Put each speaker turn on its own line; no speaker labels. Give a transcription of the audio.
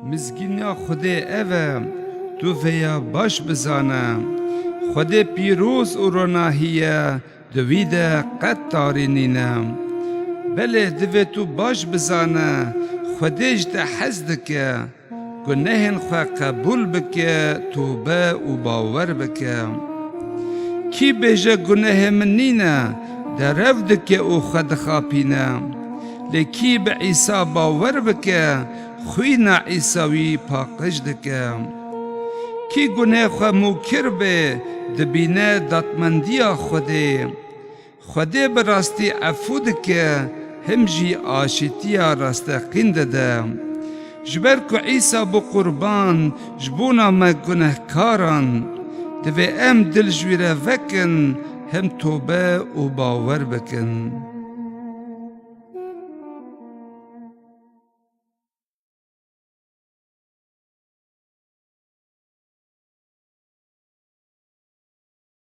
مزگینیا خودی اوه تو ویا باش بزانه خودی پیروز و روناهیه دویده قد تارینینه بله دوی تو باش بزانه خودیش ده حزد که گناهن خواه قبول بکه توبه و باور بکه کی بیجه گناه من نینه در رفت که او خود خاپینه لکی به عیسی باور بکه خوینا عیساوی پاقش دکه کی گناه خواه موکر به دبینه داتمندیا خوده براستی عفو دکه هم جی آشتیا راستقین دده جبر که عیسی بو قربان جبونا ما گناه کاران دوی ام دل جویره وکن هم توبه و باور بکن